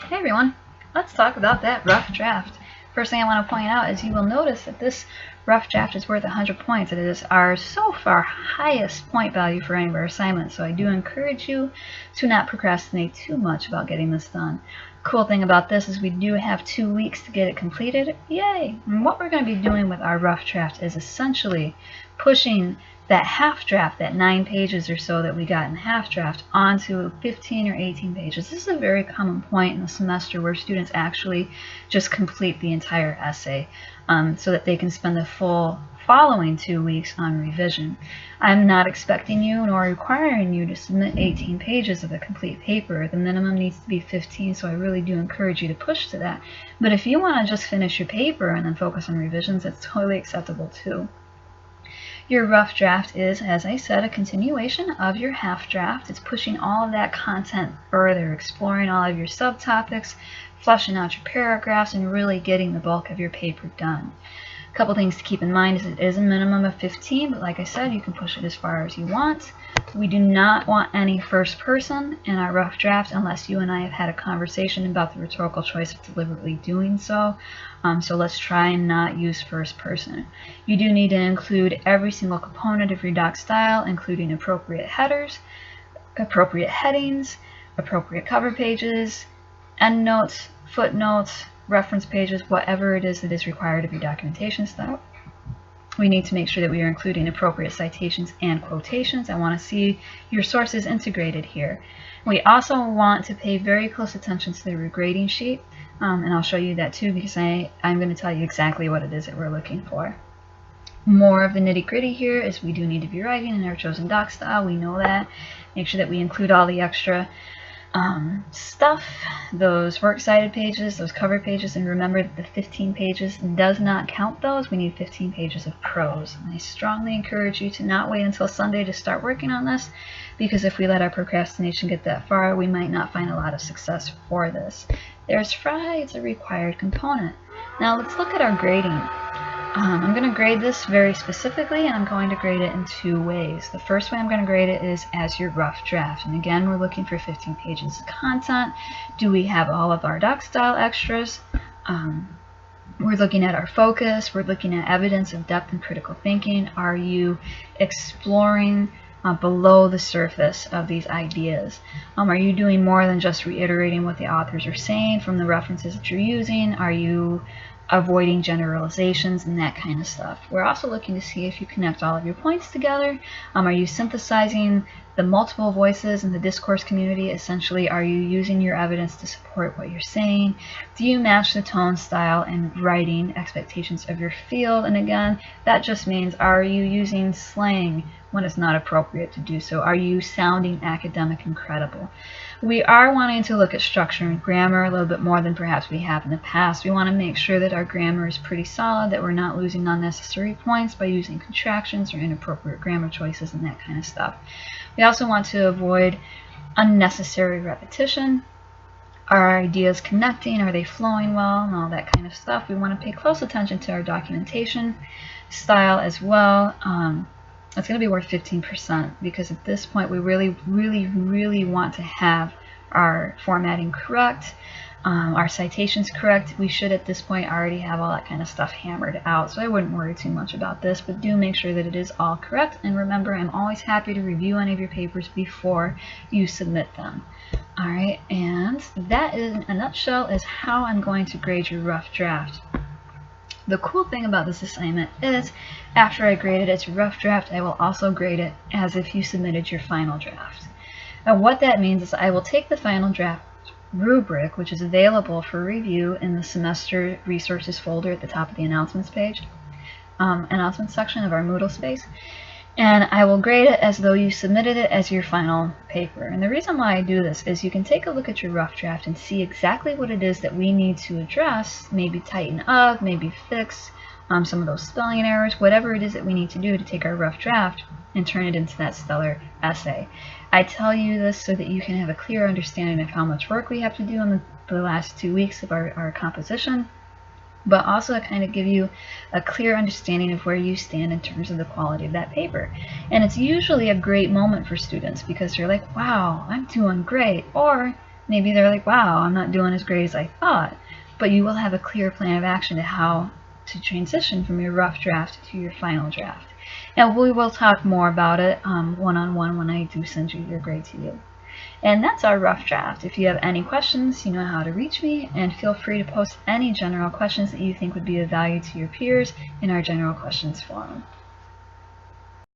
Hey everyone, let's talk about that rough draft. First thing I want to point out is you will notice that this rough draft is worth 100 points. It is our so far highest point value for any of our assignments, so I do encourage you to not procrastinate too much about getting this done. Cool thing about this is we do have 2 weeks to get it completed. Yay! And what we're going to be doing with our rough draft is essentially pushing that half draft, that 9 pages or so that we got in half draft, onto 15 or 18 pages. This is a very common point in the semester where students actually just complete the entire essay so that they can spend the full following 2 weeks on revision. I'm not expecting you nor requiring you to submit 18 pages of a complete paper. The minimum needs to be 15, so I really do encourage you to push to that. But if you want to just finish your paper and then focus on revisions, that's totally acceptable too. Your rough draft is, as I said, a continuation of your half draft. It's pushing all of that content further, exploring all of your subtopics, fleshing out your paragraphs, and really getting the bulk of your paper done. A couple things to keep in mind is it is a minimum of 15, but like I said, you can push it as far as you want. We do not want any first person in our rough draft unless you and I have had a conversation about the rhetorical choice of deliberately doing so. So let's try and not use first person. You do need to include every single component of your doc style, including appropriate headers, appropriate headings, appropriate cover pages, endnotes, footnotes, reference pages, whatever it is that is required of your documentation style. We need to make sure that we are including appropriate citations and quotations. I want to see your sources integrated here. We also want to pay very close attention to the regrading sheet, and I'll show you that too because I'm going to tell you exactly what it is that we're looking for. More of the nitty-gritty here is we do need to be writing in our chosen doc style. We know that. Make sure that we include all the extra stuff, those works cited pages, those cover pages, and remember that the 15 pages does not count those. We need 15 pages of prose. And I strongly encourage you to not wait until Sunday to start working on this, because if we let our procrastination get that far, we might not find a lot of success for this. There's FRI, it's a required component. Now let's look at our grading. I'm going to grade this very specifically, and I'm going to grade it in 2 ways. The first way I'm going to grade it is as your rough draft. And again, we're looking for 15 pages of content. Do we have all of our doc style extras? We're looking at our focus. We're looking at evidence of depth and critical thinking. Are you exploring below the surface of these ideas? Are you doing more than just reiterating what the authors are saying from the references that you're using? Are you avoiding generalizations and that kind of stuff? We're also looking to see if you connect all of your points together. Are you synthesizing the multiple voices in the discourse community? Essentially, are you using your evidence to support what you're saying? Do you match the tone, style, and writing expectations of your field? And again, that just means, are you using slang when it's not appropriate to do so? Are you sounding academic and credible? We are wanting to look at structure and grammar a little bit more than perhaps we have in the past. We want to make sure that our grammar is pretty solid, that we're not losing unnecessary points by using contractions or inappropriate grammar choices and that kind of stuff. We also want to avoid unnecessary repetition. Are our ideas connecting? Are they flowing well? And all that kind of stuff. We want to pay close attention to our documentation style as well. It's going to be worth 15% because at this point we really want to have our formatting correct, our citations correct. We should at this point already have all that kind of stuff hammered out, so I wouldn't worry too much about this, but do make sure that it is all correct. And remember, I'm always happy to review any of your papers before you submit them. Alright, and that in a nutshell is how I'm going to grade your rough draft. The cool thing about this assignment is after I grade it as a rough draft, I will also grade it as if you submitted your final draft. And what that means is I will take the final draft rubric, which is available for review in the semester resources folder at the top of the announcements page, announcements section of our Moodle space, and I will grade it as though you submitted it as your final paper. And the reason why I do this is you can take a look at your rough draft and see exactly what it is that we need to address, maybe tighten up, maybe fix some of those spelling errors, whatever it is that we need to do to take our rough draft and turn it into that stellar essay. I tell you this so that you can have a clear understanding of how much work we have to do in the last 2 weeks of our composition, but also to kind of give you a clear understanding of where you stand in terms of the quality of that paper. And it's usually a great moment for students because they're like, wow, I'm doing great, or maybe they're like, wow, I'm not doing as great as I thought. But you will have a clear plan of action to how to transition from your rough draft to your final draft. Now, we will talk more about it one-on-one when I do send you your grade to you. And that's our rough draft. If you have any questions, you know how to reach me, and feel free to post any general questions that you think would be of value to your peers in our general questions forum.